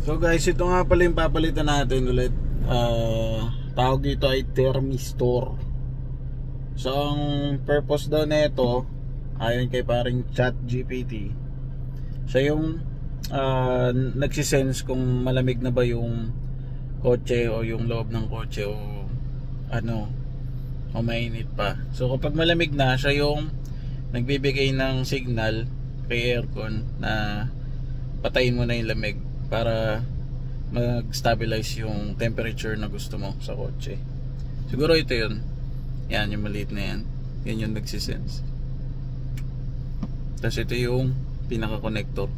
So guys, ito nga pala yung papalitan natin ulit. Tawag dito ay thermistor. So ang purpose daw nito, ayon kay paring ChatGPT, siya yung nagsisense kung malamig na ba yung kotse o yung loob ng kotse o o mainit pa. So kapag malamig na, siya yung nagbibigay ng signal kay aircon na patayin mo na yung lamig para mag-stabilize yung temperature na gusto mo sa kotse. Siguro ito yun. Yan, yung maliit na yan. Yan yung nagsisense. Tapos ito yung pinaka-connector.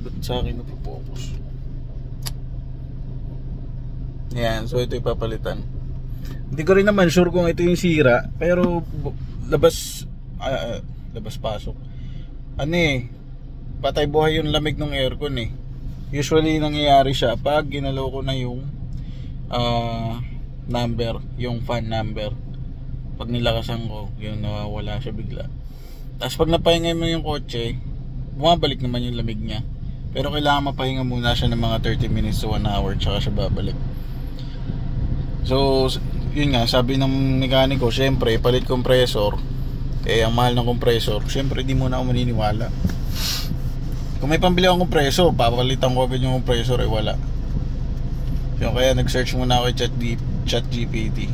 Ba't sa akin napipokus? Yan, so ito yung papalitan. Hindi ko rin naman sure kung ito yung sira, pero labas pasok. Patay buhay yung lamig ng aircon eh. Usually nangyayari siya pag ginalaw ko na yung number, yung fan number. Pag nilakasan ko, yung nawawala siya bigla. Tapos pag napahingay mo yung kotse, bumabalik naman yung lamig niya. Pero kailangan mapahinga muna siya ng mga 30 minutes to 1 hour tsaka siya babalik. So yun nga, sabi ng mekaniko, syempre palit compressor. Ang mahal ng compressor, syempre di muna ako maniniwala. Kung may pambili akong compressor, papalitan ko agad yung compressor, wala. So kaya nag-search muna ako kay ChatGPT.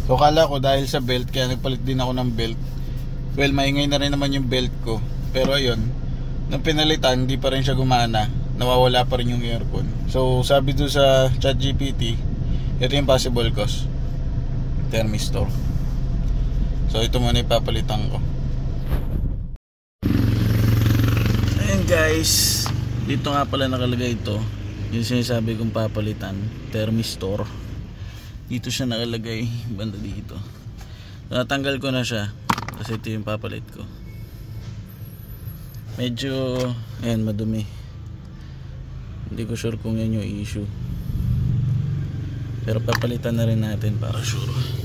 So kala ko dahil sa belt, kaya nagpalit din ako ng belt. Well, maingay na rin naman yung belt ko. Pero ayun, nung pinalitan, hindi pa rin siya gumana. Nawawala pa rin yung aircon. So sabi doon sa ChatGPT, ito yung possible cause, thermistor. So ito muna ipapalitan ko. Ayan guys, dito nga pala nakalagay ito, yung sinasabi kong papalitan, thermistor. Dito siya nakalagay, banda dito. Natanggal ko na siya kasi ito yung papalit ko. Medyo ayan, madumi. Hindi ko sure kung yan yung issue, pero papalitan na rin natin para sure.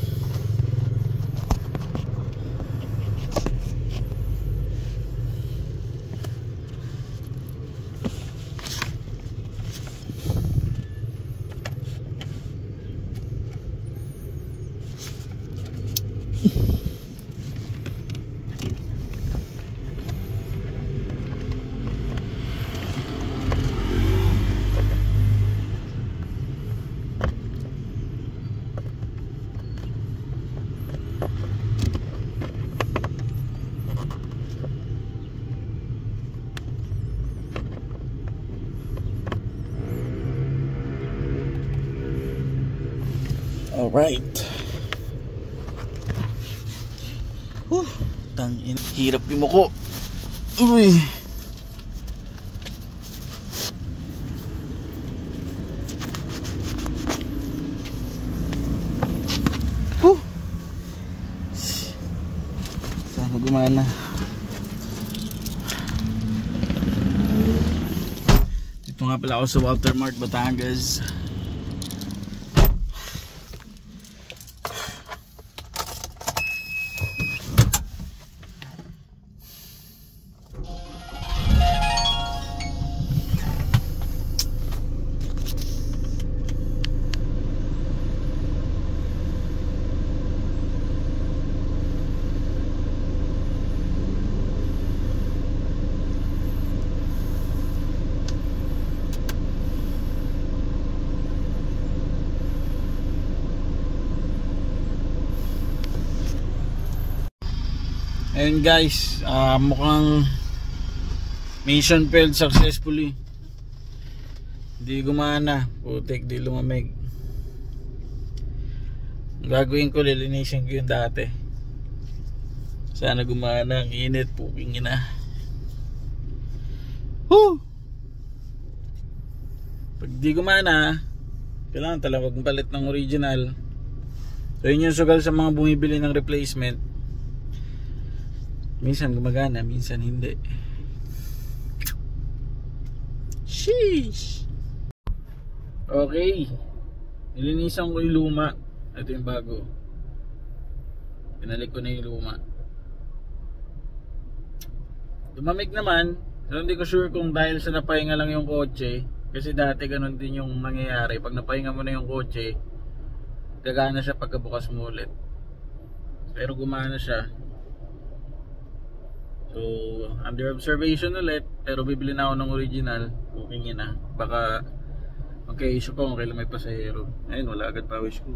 Alright. Tangin, hirap yung muko. Uy. Sana gumana. Dito nga pala ako sa Walter Mart, Batangas. Ayun guys, mukhang mission failed successfully. Di gumana, putik, di lumamig. Gagawin ko, lilinisin ko yung dati. Sana gumana, ang init, puking ina. Pag di gumana, kailangan talaga magpalit ng original. So yun yung sugal sa mga bumibili ng replacement. Minsan gumagana, minsan hindi. Sheesh. Okay, nilinisan ko yung luma. Ito yung bago. Pinalik ko na yung luma. Lumamig naman. So hindi ko sure kung dahil sa napahinga lang yung kotse. Kasi dati ganun din yung nangyayari. Pag napahinga mo na yung kotse, gagana siya pagkabukas mo ulit. Pero gumana siya. So under observation ulit. Pero bibili na ako ng original. Okay na. Baka magka-issue pa kung kailan may pasahero. Ayun, wala agad pawis ko.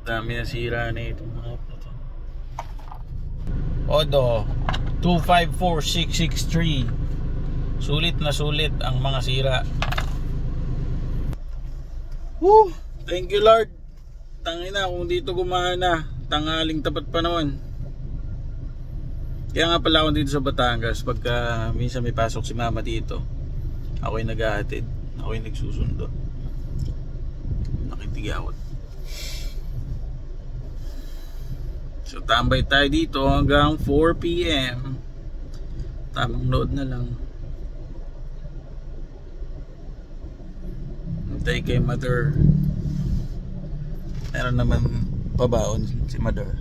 Dami na sira na itong mga na to. Odo 254663. Sulit na sulit ang mga sira. Woo! Thank you Lord. Tangina kung dito gumana, tanghaling tapat pa naman. Kaya nga pala ako dito sa Batangas. Pagka minsan may pasok si mama dito, ako yung nag-ahatid, ako yung nagsusundo. Nakitigawat. So tambay tayo dito hanggang 4 PM. Tamang load na lang. Hintay kay mother. Meron naman pabaon si mother.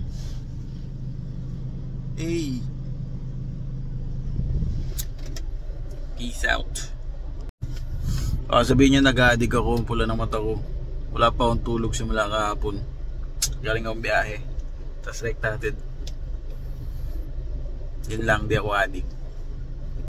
Hey, peace out. Sabihin niya nag-addict ako, pula ng mata ko. Wala pa akong tulog simula kahapon. Galing akong biyahe. Tas rektatid. Yun lang, di ako addict.